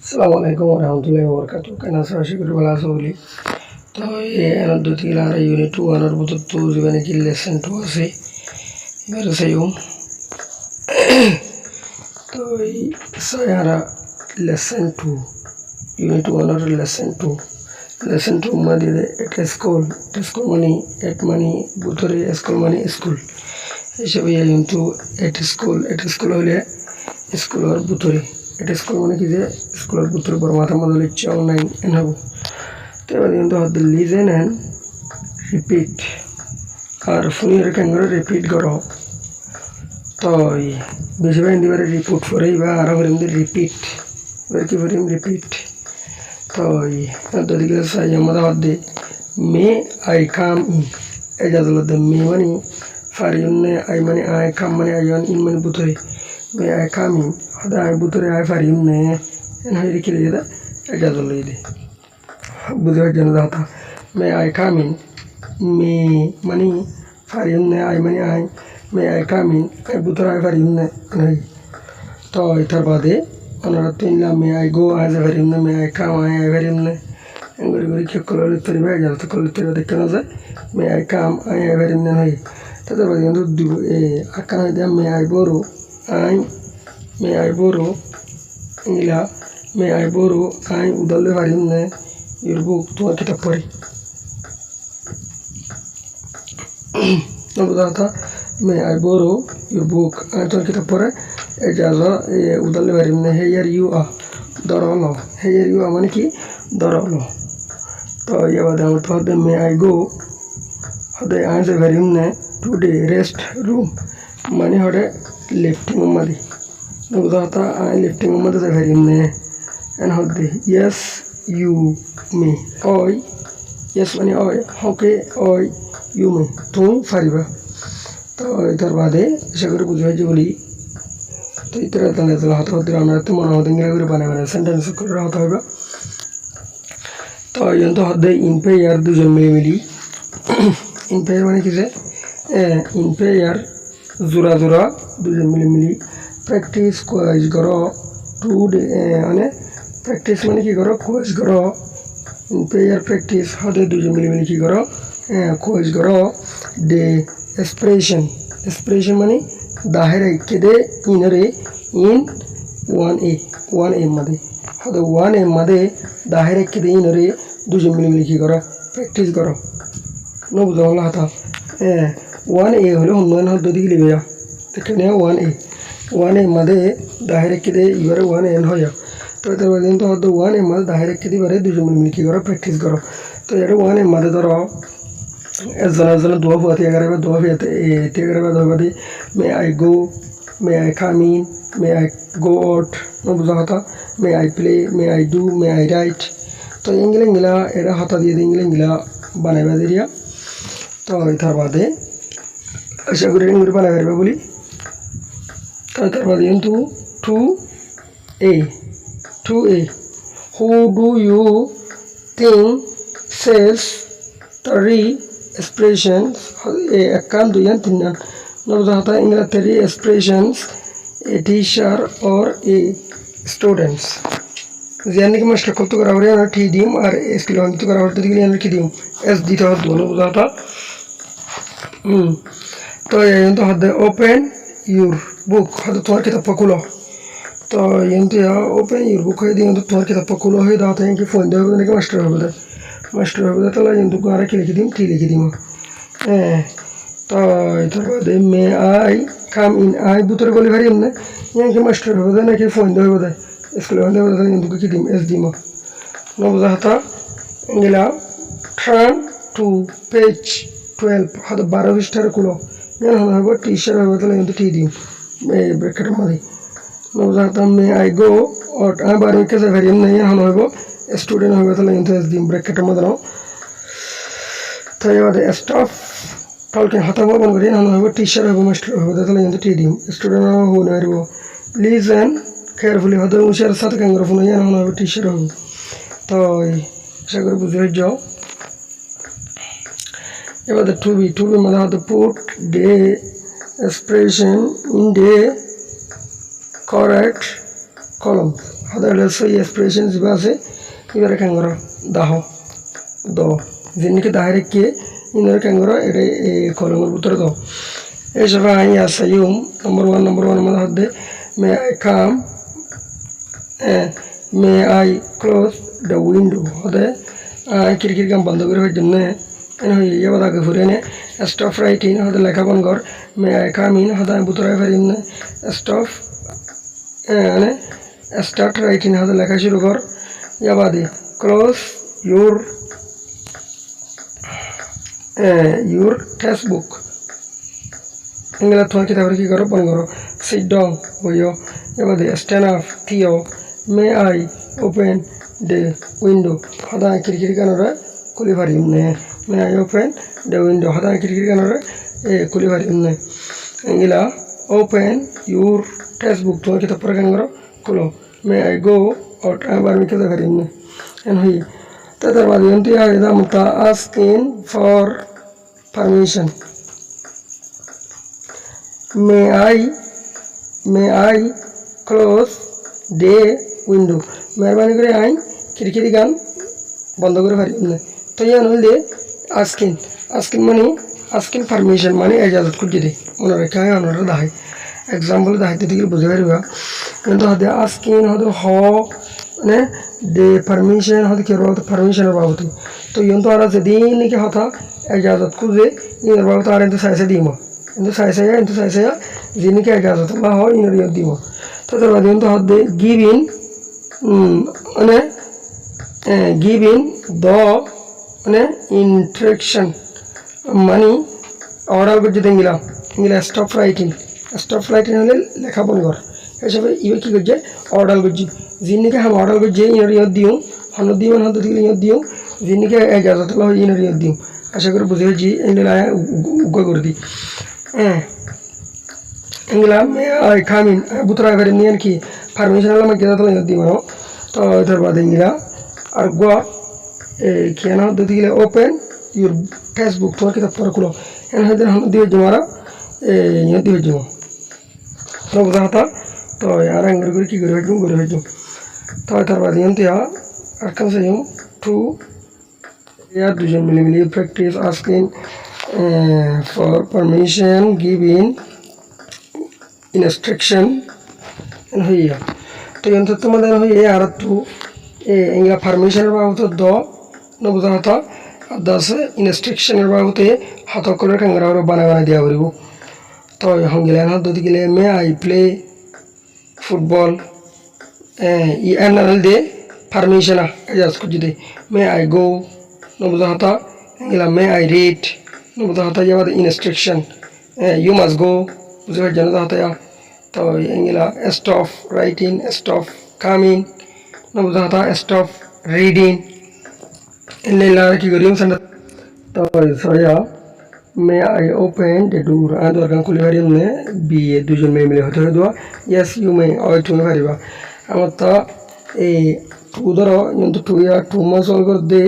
Assalamualaikum warahmatullahi wabarakatuh. Kana sa shukru bala sawli. To ye anadu tilara unit 2 anar butu zibani ki lesson 2 ase. Gar sayum. To sayara lesson 2 unit 2 anar lesson 2. Lesson 2 madi at school. School money at money butore school money school. Eshabe into at school hole school or butore. It is called school Putra Barmata Madalicha online and how they were in the listen and repeat. Our funny kangaroo repeat goro. Toy. Bisha in the very report for a bar in the repeat. Very for him repeat. Toy. Not the girls I am of the may I come in. Ejazal the may money. Farine I money I come money I in money buttery. May I come in. I buture I for him and I kill the Ejazal lady. Buddha Janata. May I come in? May money for him I money I. May I come in? I butter I for him. Toy Tarbade. Another thing, may I go as a very may I come I have him. And very color to the bag to call it the Canada. May I come I have him. That was going to do a Canada. May I borrow? May I borrow? May I borrow? I would deliver him your book to a kitapori. May I borrow your book? I took it up for a jaza would deliver him. Here you are, Dorolo. Here you are, Maniki, Dorolo. So you are down to them. May I go? How they answer him to the rest room. Money had a lifting money. No, I lifting mother the very name and how they yes, you may. Oi, yes, money, oi, okay, oi, you may. Two Fariba. Tarbade, Sugar Bujoli. To eat at the little hot of the honor to one of the Nagriban sentence of Rotava. Toyonto had the impair do the impair when it is a impair Zura do the millimilli. Practice course garo 2 day practice money ki garo course garo impair practice how they do milli ki garo course garo the expression money dahira kede inare in 1a made how the 1a made dahira kede inare do milli ki garo practice garo no budala hata 1a holo non how do digli beya tekne 1a made dahira kide you are 1 and hoya to the within to the 1 made dahira kide bare do milki garo practice garo to yare 1 made daro azana do ho ati agare do ho ati te agare do badi may I go, may I come in, may I go out no bujata may I play, may I do, may I write to ingila era hata diye ingila banaiba diya to itar bade asha gure ingila banaiba boli into 2a. Who do you think says 3 expressions? A can do yantina. No, that English 3 expressions a teacher or a students. Zianic master to Gravarian Tidim or a skill to Gravarian and Kidim as did not do no data. So you have the open your book hadu tumhar kitab pakulo to yente open your book hedi yente tumhar kitab pakulo he data yanki phone de hobe master hobe tala yentu gara ki likhi dim to itar bade may I come in I butor goli bhari amne yanki master hobe na ki phone de hobe school hobe tala yentu ki dim sd ma no bujata ingila turn to page 12 hadu 12 star kulo yan hobe teacher hobe tala yentu ti dim bracket madi no that may I go or I bar ke se very nahi hobo student hobe tala into the bracket madano to you the staff talking hatabo ban gari hobo teacher hobo master hobe tala into tdim student ho na ribo listen carefully hodo ushar sat kangar phone yan hobo teacher hobo to sagar bujhe jao about the to be mala the put the expression in the correct column hada so expressions base ibare kangoro daho do jinike dahere ke inore kangoro ere kolomor butor do এই সবাই I আসসায়ুম number 1 মানে হচ্ছে may I come may I close the window হতে খিড়কির কাম বন্ধ করে হওয়ার জন্য ইয়ে বাদাকে ঘুরে নে স্টপ রাইটিং হতে লেখা বন্ধ কর may I come in হতে বুতরাই পারিম না স্টপ মানে স্টার্ট রাইটিং হতে লেখা শুরু কর ইয়া বাদে ক্লোজ your textbook ইংলা তোমার কিতাবের কি করো বন্ধ করো সিট ডাউন বইও এবার স্ট্যান্ড আপ থিও may I open the window হদা খিড়কির কানরে খুলি পারিম নে may I open the window হদা খিড়কির কানরে খুলি পারিম নে ইংলা ওপেন ইউর টেক্সটবুক তোমার কিতাব পড়া কেন করো খুলো মে আই গো আউট আবার আমি খেতে পারিম নে এন হই তার বাদ ইন্টি আইদা মুতা asking for permission may I close the window মেহরবানি করে আই খিড়কির গান বন্ধ করে পারিম না তো ইয়ান হইলে আস্কিং মানে আস্কিং পারমিশন মানে এজাজত খুঁজে দে মনে রেখে হয় অন্যরা দাহাই এক্সাম্পল দাহাইতে দিকে বুঝে পারিবা কিন্তু হতে আস্কিং হতে মানে দে পারমিশন হতে কেউ পারমিশনের বাবদ তো ইয়ন তো আর যেদিন নাকি হতা এজাজত খুঁজে ইনের বাবদ আর কিন্তু সাইসে দিম কিন্তু সাইসে যিনিকে এজাজত বা হয় ইনের ইয়ত দিব তো তার বাদে কিন্তু হতে মানে give in the মানে instruction মানে অর্ডার করছে ইংলা স্টপ রাইটিং হলে লেখা বন্ধ কর এসবে ইবে কি করছে অর্ডার করছি যিনিকে হাম অর্ডার করছে ইনের ইয়ত দিও হন দিও হন দিলে ইয়ত দিও যিনিকে এজাজত বা হয় ইনের ইয়ত দিও আশা করে বুঝে হয়েছি এগুলো উগ্র করে দিই এগুলা আই খামিন বুতরা এবারে নিয়ে কি পারমিশন হলে আমাকে এজাজত ইয়ত দিব তো এটার বাদে ইংলা আর গোয়া কেন দিতে গেলে ওপেন ইউর ফেসবুক তোমার কিতাব পড়া খুলো এন হয়তো দিয়ে জমারা ইয়ে দিয়ে জমা তো বোঝা হতা তো আর আঙ্গুর করে কী করে হয়েছো তো তার বাদে ইয়ন তিয়া আর কাম সাইম টু ইয়ার দুজন মিলে practice asking for permission giving instruction হইয়া তো ইয়ন তো তোমাদের হয়ে আর একটু এগুলা পারমিশনের বাবদ দ নবুঝা হতা দাসে ইনস্ট্রাকশনের বাবদে হাতকলের কাঙ্গারা বানাই দিয়া করিব তো হংগিলান হাত দিতে গেলে মে আই প্লে ফুটবল ই এনারেল দে পারমিশন এজাজ খুঁজি দে মে আই গো নবুঝা হতা এগুলা মে আই রিড নবুঝা হতা ইয়াবাদ ইনস্ট্রাকশন ইউ মাস্ট গো বুঝে জানা হতা তো এগুলা স্টপ রাইটিং স্টপ কামিং নবুঝা হতা স্টপ রিডিং এলা কি করিম সান্ডা তো সয়া may I open the door আর দরকার খুলে পারিম নে বিয়ে দুজন মেয়ে মিলে হতে দেওয়া ইয়েস ইউ মে অয় তুমি পারিবা আমার তো এই টু ধরো কিন্তু টু মাস অল করে দে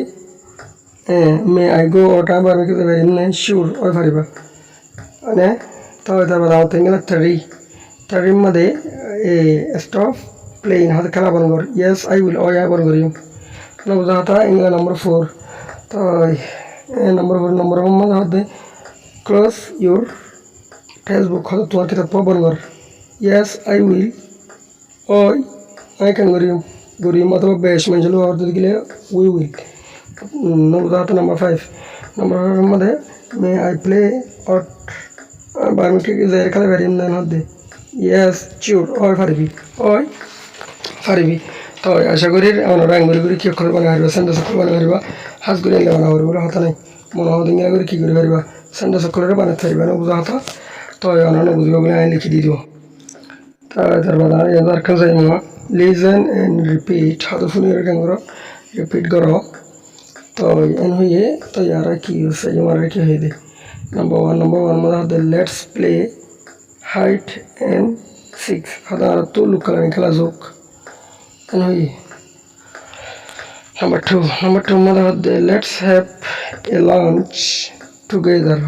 মে আই গো ওটা পারবে খেতে পারিম নে শিওর অয় পারিবা মানে তো তারপর আমার তেঙ্গেলা থার্টির মধ্যে স্টপ প্লেইং হাতে খেলা বন্ধ কর ইয়েস আই উইল অয় বন্ধ করিম নবুঝা হতা ইংলা নম্বর 4 তো নম্বর 1 মধ্যে হতে ক্লোজ ইউর ফেসবুক হতে তোমার কিতাব বন্ধ কর yes I will I can করিম অথবা বেশ মানুষের অর্থ গেলে উইল নবুঝা হতা নম্বর 5 মধ্যে মে আই প্লে অট বার্মিকে যাই খেলা পারিম না হতে ইয়েস চিউর অয় পারিবি তো আশা করি আমরা আঙ্গুরি করে কী অক্ষর বানা পারিবা সেন্টার অক্ষর বানা পারিবা হাজ করে এলে বানা পারবো বলে হতা নাই মনে হতে ইংরা করে কী করে পারিবা সেন্টার অক্ষরে বানাতে পারিবা না বুঝা হতা তো অন্যান্য বুঝবা বলে আমি লিখে দিয়ে দিব তারপর আর কাজ লিজেন অ্যান্ড রিপিট হাতে ফুনিয়ে কেন রিপিট করো তো এন হইয়ে তো ইয়ারা কি হচ্ছে আমার কি হয়ে দে নম্বর 1 মধ্যে হাতে let's play height and six সাধারণত লুকালানি খেলা যোগ এন হইয়ে Number 2 mother let's have a lunch together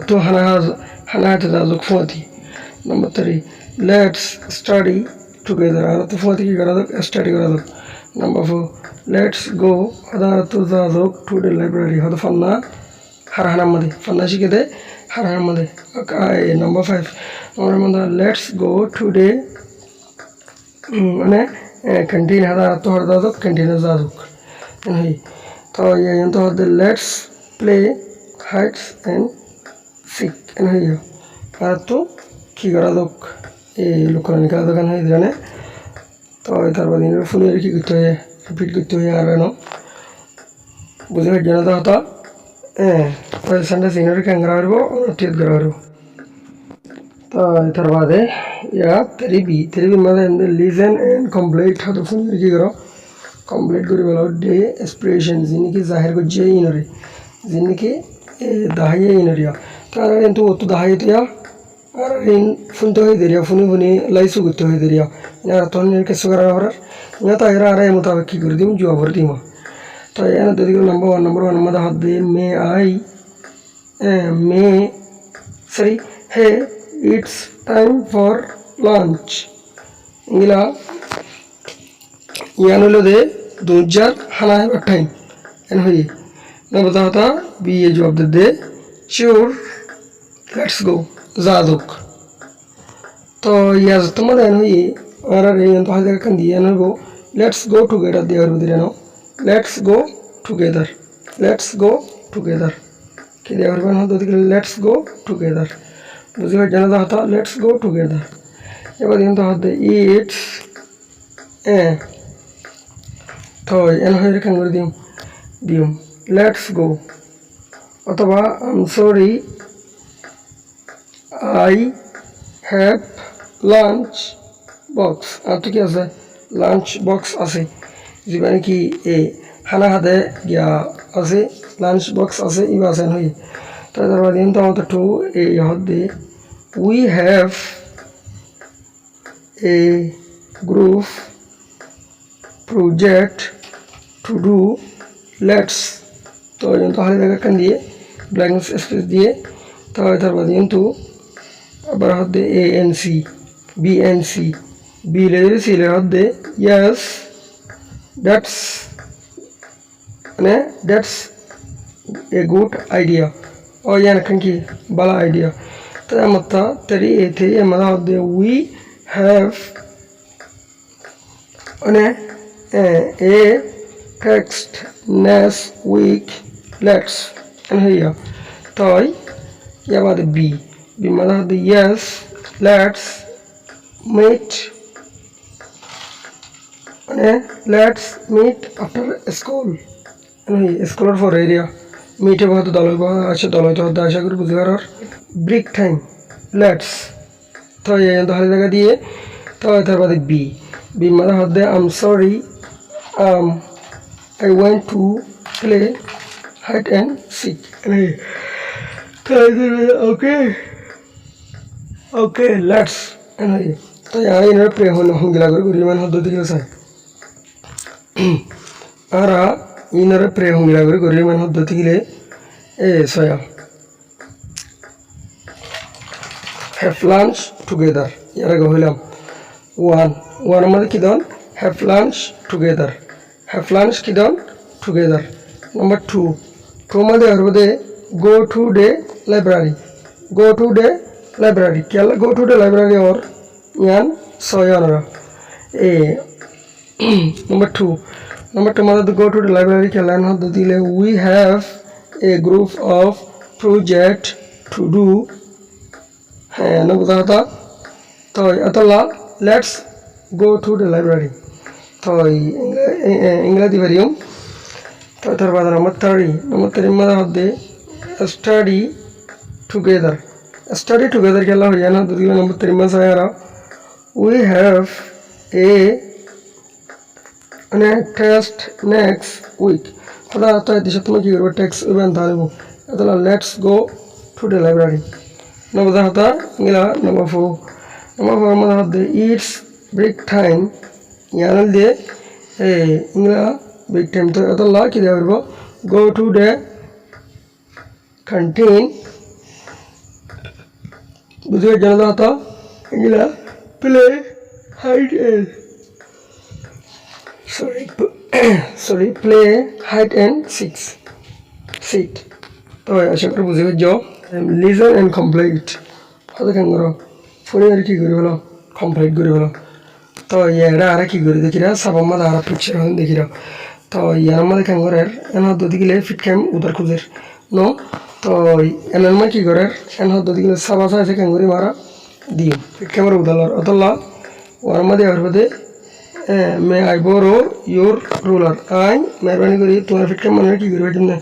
to hana to the look for. Number 3 let's study together aratu foti ki garadok study garadok. Number 4 let's go adaratu zadok to the library hada fanna harhana made fanna shikede harhana made. Okay, number 5 amra let's go today মানে canteen হারা তো হরদা তো ক্যান্টিনে যাদুক হই তো ইয়ান তো হদে let's play hides and seek এন হই আর তো কি করা দক এই লোকরানি কাজ দোকান হই জানে তো তারপর দিন ফোনে কি করতে হয় রিপিট করতে হয় আর না বুঝে জানা তো হতা পয়সাটা সিনিয়র ক্যাঙ্গরা হইব টিত গরা হইব তো তার বাদে या तेरी भी मतलब लिसन एंड कंप्लीट था तो फोन की करो कंप्लीट करी वाला डे एक्सप्रेशन जिनकी जाहिर को जे इनरे जिनकी दाहिए इनरिया तारा इन तो दाहिए तो या और इन फोन तो है देरिया फोनी लाइसु गुत्ते है देरिया यार तो ने कैसे करा और या तो यार आ रहा है मुताबिक की कर दी जो आवर दी मा तो यार तो देखो नंबर 1 मदा हाथ दे मे सॉरी है it's time for lunch इंगला यानुलो दे 2000 खाना है टाइम एन हुई ना बताओ था बी ये जवाब दे दे sure let's go जादुक तो यार तुम्हारे एन हुई और ये तो हाथ कर कंदी एन हुई let's go together दे और उधर ना let's go together कि दे और बन हो तो let's go together বুঝে জানা হতা লেটস গো টুগেদার এবার কিন্তু হতে ইটস তো এন হয়ে রেখে করে দিম লেটস গো অথবা I am sorry I have lunch box আর তো কি আছে লাঞ্চ বক্স আছে যেখানে কি এ খানা হাতে গিয়া আছে লাঞ্চ বক্স আছে ইবা আছে হই তো তারপর দিন তো আমাদের টু এই হতে we have a group project to do let's तो ये तो हाले जगह कर दिए ब्लैंक स्पेस दिए तो इधर बाद ये तो अब रहा दे BNC B ले सी ले रहा दे yes that's a good idea और यार कंकी बड़ा idea तो मतलब तेरी ये थे ये मतलब दे we have a text next week let's and here तो ये बात B मतलब दे yes let's meet after school school for area meet बहुत दलों तो आशा करूँ बुझेगा और ब्रेक टाइम लेट्स तो ये तो हर जगह दिए तो इधर बाद बी मतलब होते I am sorry I want to play hide and seek तो इधर ओके लेट्स तो यहाँ इन्हें प्रे होंगे लगा गुरु मन होते दिखे साइ आरा इन्हें प्रे होंगे लगा गुरु मन होते दिखे ए सोया have lunch together यार कहूँला one हमारे किधर have lunch together number 2 हमारे और बदे go to the library क्या go to the library और यान सोया नरा number 2 हमारे go to the library क्या लाइन हो तो दिले we have a group of project to do है ना बता था तो अतला let's go to the library तो इंग्लिश दिवरियम तो इधर बाद नंबर 3 में होते study together क्या ला हो जाना तो दिला नंबर 3 में साया रहा we have a test next week तो आता है दिशा तुम्हें की टेक्स्ट इवेंट था वो अतला let's go to the library number होता इंगला नंबर 4 में होते it's break time यानी दे इंगला break time तो अतः ला किधर होगा go to the canteen बुझे जाना होता इंगला play hide and sorry play hide and seek তো আশা করি বুঝে যাও লিজন এন্ড কমপ্লিট হতে কেন করো ফোনে আর কি করি হলো কমপ্লিট করি হলো তো এটা আর কি করি দেখি সব মধ্যে আর পিকচার হন দেখি তো ইয়ার মধ্যে কেন করে এন হদ্দি গেলে ফিট ক্যাম উদার খুঁজের নো তো এনার মা কি করে এন হদ্দি গেলে সব আসা আছে কেন করি মারা দিও ফিট ক্যামেরা উদালর অতল্লা ওর মধ্যে আর মধ্যে মে আই বড়ো ইয়োর রুলার আই মেহরবানি করি তোমার ফিট ক্যামেরা কি করবে না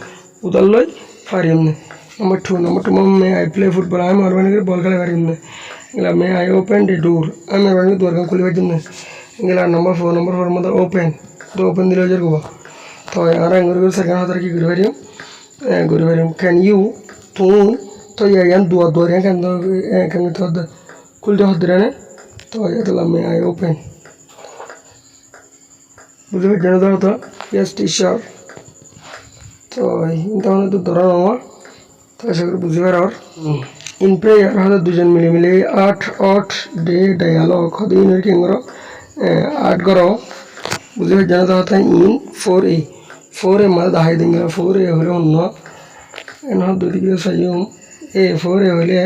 উদাল লই পারিম না number 2 may I play football I মেহরবানি করে বল খেলা পারিম না এগুলা মে আই ওপেন দ্য ডোর আমি মেহরবানি করে দরকার খুলে পারিম না এগুলা নাম্বার 4 মধ্যে ওপেন তো ওপেন দিলে যার গোবা তো আর আঙ্গুর করে সেকেন্ড হাতে কি করে পারিম ক্যান ইউ তুই তো ইয়ান দুয়া দুয়া কেন তো খুলতে হতে রে তো এটা মে আই ওপেন বুঝতে পারছেন তো ইয়েস টি-শার্ট তো ইন্টারনেট তো ধরা নেওয়া তো আশা করি বুঝতে পার ইন প্রেয়ার হয়তো দুজন মিলে আট ডে ডায়ালগ হয়তো ইনের কি করো 8 করো বুঝতে পারছেন তো হয়তো ইন 4A মাঝে দাহাই দিন 4A হলে অন্য এন হয়তো দুই দিকে সাইম 4A হলে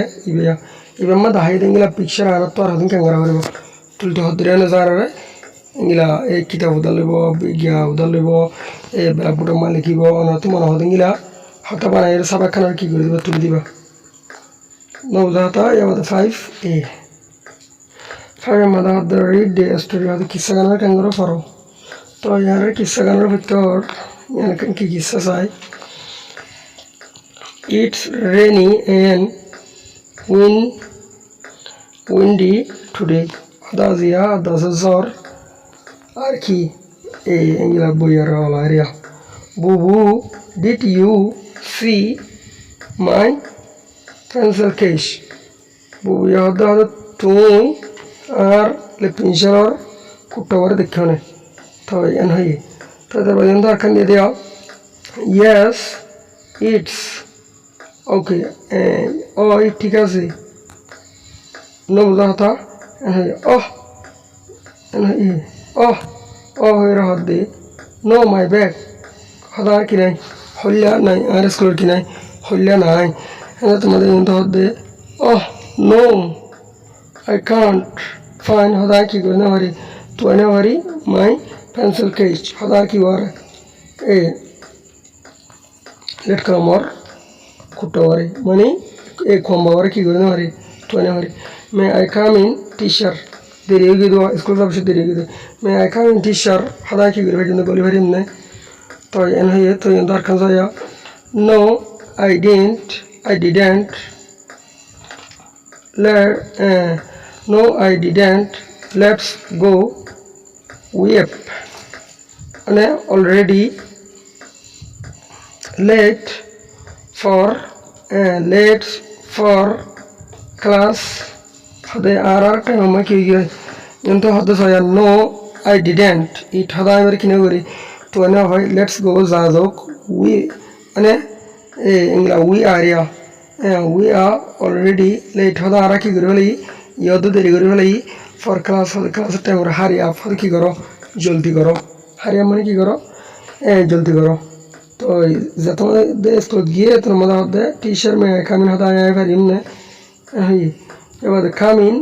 ইবে মা দাহাই দিন পিকচার আর তো আর হদিন কেন করা করব তুলতে হতে রে না যারা এগুলা এই কিতাব উদাল লইব বিজ্ঞা উদাল লইব ব্ল্যাকবোর্ডের মা লিখিব অনতি মনে হতে গিলা হাতা বানাই সাবাখান আর কি করে দিবা তুলে দিবা নবজাতা এবার 5A 5 মধ্যে হাত রিড ডে স্টোরি হয়তো কিসা গানের কেন করে পারো তো ইয়ার কিসা গানের ভিতর ইয়ার কি কিসা চাই it's rainy and windy today আদাজিয়া দাসর আর কি এই এগুলা বইয়ার এরিয়া বুবু did you see my pencil case বুবু হতে তুই আর পেন্সিলর কুট্টাবার দেখো না তো এন হই তো তারপর দরকার দিয়ে দেওয়া ইয়েস ইটস ওকে ও ঠিক আছে নবুঝা হতা এন হই এন হই হয়ে হাত দে নো মাই ব্যাগ হতা কি নাই হল্যা নাই আর স্কুলের কি নাই হল্যা নাই তোমাদের হাত দে নো আই কান্ট ফাইন হতা কি করে না পারি তুই না পারি মাই পেন্সিল কেস হতা কি বার লেট কামর খুঁটা পারি মানে খম্বা কি করে না পারি তুই না পারি may I come in t-shirt দেরি হয়ে গিয়ে দেওয়া স্কুল যাবো দেরি হয়ে গিয়ে may I come in t-shirt হতা কি করে কিন্তু গলি পারি না তো এন হয়ে তো দরকার যায় no I didn't no I didn't let's go whip and already late for class hade r time ma ki hoye ento hade saya no I didn't it hada ebar kine kori to na hoy let's go jazok we ane ingla we are ya we are already late hada ara ki kori boli ইয়তো দেরি করে ফেলাই for ক্লাসের time করে হারিয়া for কী করো জলদি করো হারিয়া মানে কী করো জলদি করো তো যে তোমাদের স্কুল গিয়ে তোর মধ্যে হতে টি-শার্ট মে কামিন হতে আয় পারিম না এবার কামিন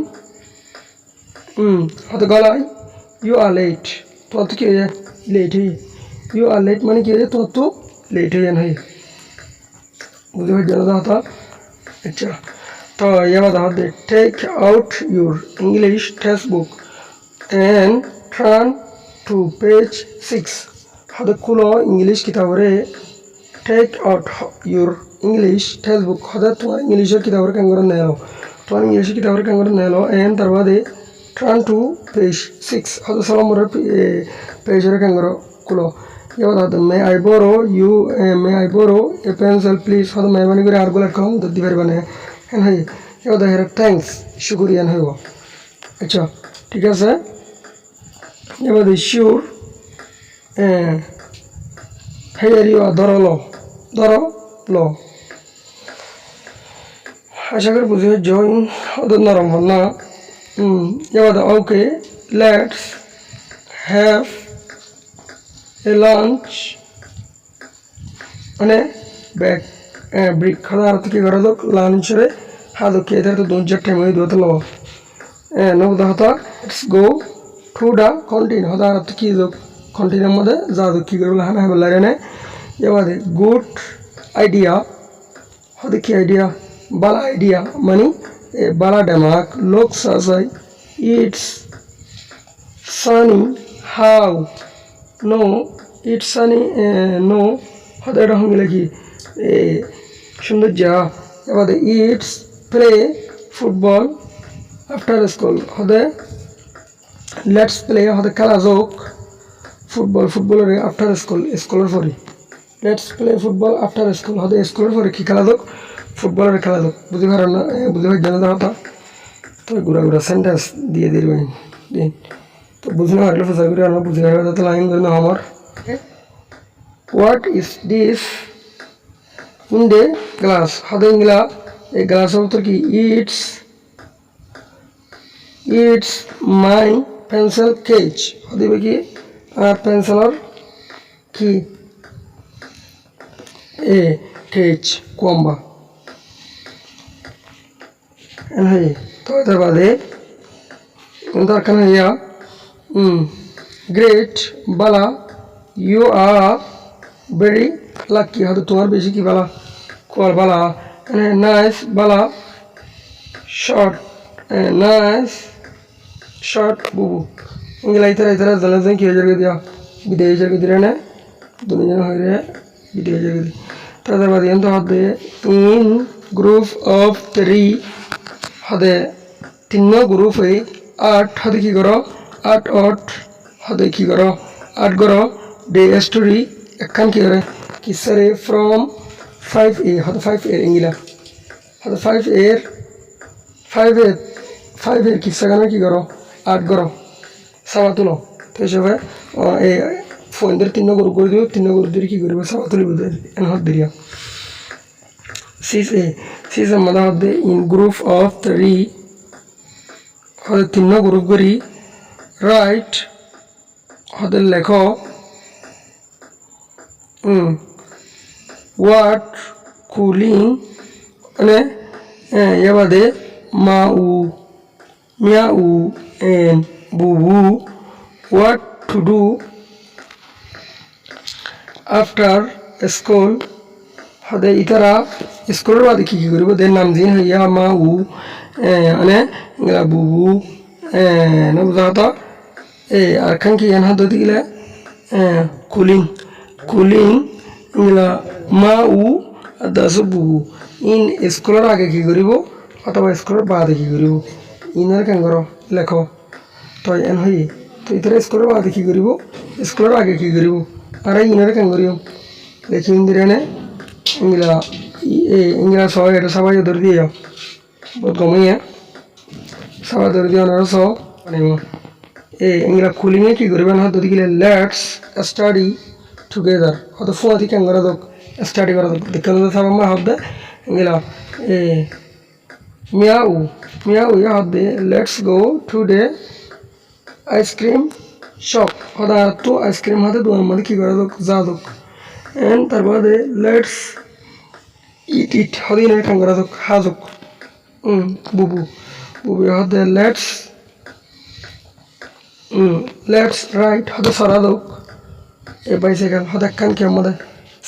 হতে গলায় ইউ আর লেট তোমার তো কী হয়ে যায় লেট হয়ে ইউ আর লেট মানে কী হয়ে যায় তোমার তো লেট হয়ে যান হয়ে বুঝতে পারছি না হতা আচ্ছা তো এবার হতে take out your English text book and turn to page 6 হতে খুলো ইংলিশ কিতাবরে take out your English text book হতে তোমার ইংলিশের কিতাবরে কেন করে নেলো তোমার ইংলিশের কিতাবরে কেন করে নেলো অ্যান্ড তার বাদে টার্ন টু পেজ 6 হতে সালামরে পেজরে কেন করে খুলো এবার হতে মে আই বড়ো এ পেন্সিল প্লিজ হতে মেহরবানি করে আর গুলো কম দিতে পারবে না হ্যাঁ হ্যাঁ এবার দেখে থ্যাংকস শুক্রিয়ান হইব আচ্ছা ঠিক আছে এবার শিওর হেয়ার ইউ ধরো ল আশা করি বুঝে জয়েন ওদের নরম হল না এবার okay let's have a lunch মানে ব্যাগ ব্রিক খাদা আর কি করা দোক লাঞ্চরে হাদো কে তো দোন চার টাইম হয়ে দোতে লো নবদা হতা লেটস গো টু দা কন্টিন হদা আর কি দোক কন্টিনের মধ্যে যা দোক কি করবো হানা হবে লাগে না এবার গুড আইডিয়া হদে কি আইডিয়া বালা আইডিয়া মানে বালা ডেমাক লোক সাজাই it's sunny how no it's sunny no হদে এটা হঙ্গিলে কি সুন্দর যা এবার it's play football after school হদে লেটস প্লে হদে খেলা যোগ ফুটবলের আফটার স্কুলের পরে let's play football after school হদে স্কুলের পরে কি খেলা যোগ ফুটবলের খেলা যোগ বুঝি পার না বুঝি পার জানা হতা তো ঘুরা ঘুরা সেন্টেন্স দিয়ে দিবেন দিন তো বুঝি না হারলে ফসা করে আমরা বুঝি পারবে তো লাইন ধরে না আমার what is this in the glass হদে ইংলা এই গ্লাসের উত্তর কি ইটস মাই পেন্সিল কেজ হদিবে কি আর পেন্সিলর কি কেজ কম্বা তো এটার বাদে দরকার ইয়া great Bala you are very lucky হয়তো তোমার বেশি কি বালা কল বালা নাইস বালা শর্ট বুবু ইংলা ইতারা জানা কি হয়ে যাবে দিয়া বিদায় হয়ে যাবে দিলে না দুজন হয়ে বিদায় হয়ে যাবে তাদের বাদে এত হদে ইন গ্রুপ অফ 3 হদে 3 গ্রুপ হয়ে 8 হদে কি করো 8 হদে কি করো 8 করো ডে স্টোরি একখান কি করে কিসারে ফ্রম 5A হদে 5 এর ইংলা হদে 5 এর কিসা গানা কি করো 8 করো সাবা তুলো তো হিসেবে এই ফোনদের 3 গ্রুপ করে দিও 3 গ্রুপ দিয়ে কি করবে সাবা তুলি বুঝে এন হদ দিয়া 6 মধ্যে হদে ইন গ্রুপ অফ 3 হদে 3 গ্রুপ করি রাইট হদে লেখো হোয়াট কুলিং মানে এবাদে মিয়াউ এন্ড বুবু what to do after school হদে ইতারা স্কুলের বাদে কি করব দের নাম দিন হইয়া মাউ মানে বুবু নবজাতা আর খান কি এন হাত দিলে কুলিং ইংলা মাউ দাস বুবু ইন স্কুলের আগে কি করিব অথবা স্কুলের বাদে কি করিব ইনার কেন করো লেখো তো এন হই তো ইতারা স্কুলের বাদে কি করিব স্কুলের আগে কি করিব আর ইনার কেন করিব দেখি ইন্দিরে নে ইংলা সবাই এটা সবাই ধরে দিয়ে যাও বহুত কমিয়ে সবাই ধরে দিয়ে ওনারা সব মানে ইংলা কুলিংয়ে কি করবেন হয়তো দেখিলে লেটস স্টাডি টুগেদার হয়তো ফোয়াতি কেন করা দোক স্টাডি করা দোক দেখে সব আমার হদ্দে ইংলা মিয়াউ ইয়া হদ্দে let's go today ice cream shop হদা তো আইসক্রিম হাতে দোয়ার মধ্যে কি করা দোক যা দোক এন্ড তারপরে লেটস ইট হদে ইনার কেন করা দোক হাজক বুবু হদে লেটস রাইট হদে সরা দোক এ বাইসাইকেল হদে কান কি আমাদের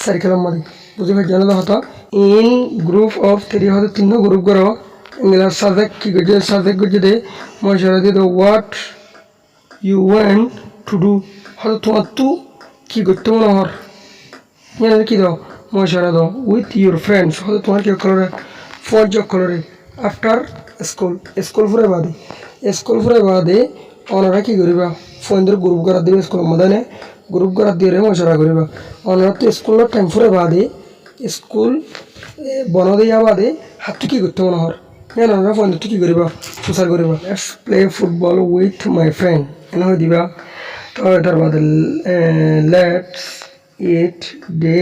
সাইকেলের মধ্যে বুঝে ভাই জানা হতো ইন গ্রুপ অফ 3 হদে 3 গ্রুপ করো ইংলা সাবজেক্ট কি করছে সাবজেক্ট করছে দে মশারা দিয়ে what you want to do হয়তো তোমার তু কি করতে মনে হর জানে কি দাও মশারা দাও উইথ ইউর ফ্রেন্ডস হয়তো তোমার কি কলরে ফোর যোগ কলরে আফটার স্কুল ফুরে বাদে ওনারা কি করিবা ফোনদের গ্রুপ করা দিবে স্কুলের মধ্যে গ্রুপ করা দিয়ে মশারা করিবা ওনারা তো স্কুলের টাইম ফুরে বাদে স্কুল বন দিয়া বাদে হাতটি কি করতে মনে হর হ্যাঁ ওনারা ফোনদের কি করিবা প্রচার করিবা let's play football with my friend এনে হয়ে দিবা তো এটার বাদে লেটস ইট ডে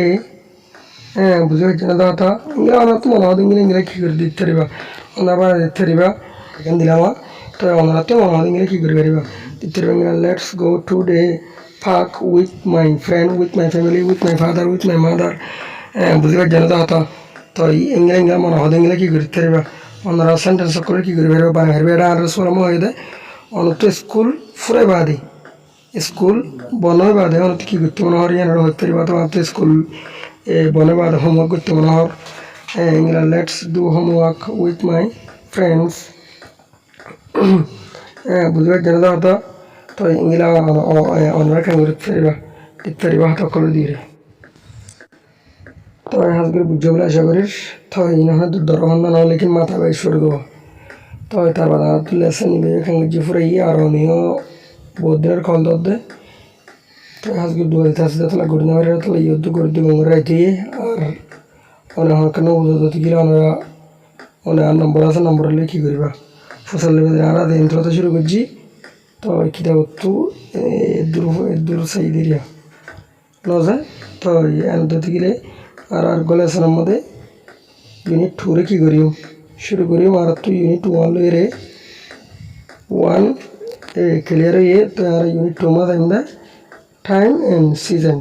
বুঝে হচ্ছে না দাদা ইংলা আমার তো মনে হয় ইংলা কি করে দিতে পারিবা ওনার দিতে পারিবা এখানে দিলাম তো অনারাতে আমাদের ইংরেজি কি করে পারিবা তিত্তর Bangla let's go today park with my friend with my family with my father with my mother বুঝিবার জানো তো হতো তো ইংলা মনে হতো ইংলা কি করতে পারিবা অনারা সেন্টেন্স করে কি করে পারিবা বানাই পারিবা এটা আর সোলামো হয়ে দেয় অনত স্কুল ফুরাই বাদে স্কুল বনয় বাদে অনত কি করতে মনে হয় ইয়ানোর হতে পারিবা তোমার তো স্কুল বনে বাদে হোমওয়ার্ক করতে মনে হয় ইংলা let's do homework with my friends বুঝবার জানো তো হতো তো ইংলা অনারা কেন করতে পারিবা দিতে পারিবা হতো করে দিয়ে তো হাজগের বুঝে বলে আশা করিস তো ইনাহা দুর্দরবন্ধ না হলে কি মাথা বাই সরে দেবো তো তার বাদ আমার লেসন নিবে এখানে যে ফুরে আর অনেও বহুত দিনের কল দে তো হাজগে দুয়া দিতে আসতে তাহলে গড়ি নেওয়ার তাহলে ইয়দ্দ করে দিব রাইতে আর অনেক কেন বুঝতে গেলে ওনারা অনেক আর নম্বর আছে নম্বর হলে কী করিবা ফসল লেবে আর দিন তো শুরু করছি তো কিতা করতো দূর সাই দিরিয়া লজে তো এনতে গেলে আর গলেসনের মধ্যে ইউনিট 2 রে কী করিম শুরু করিম আর তো ইউনিট 1 লইরে 1 ক্লিয়ার হয়ে তো আর ইউনিট 2 মধ্যে আমরা টাইম অ্যান্ড সিজন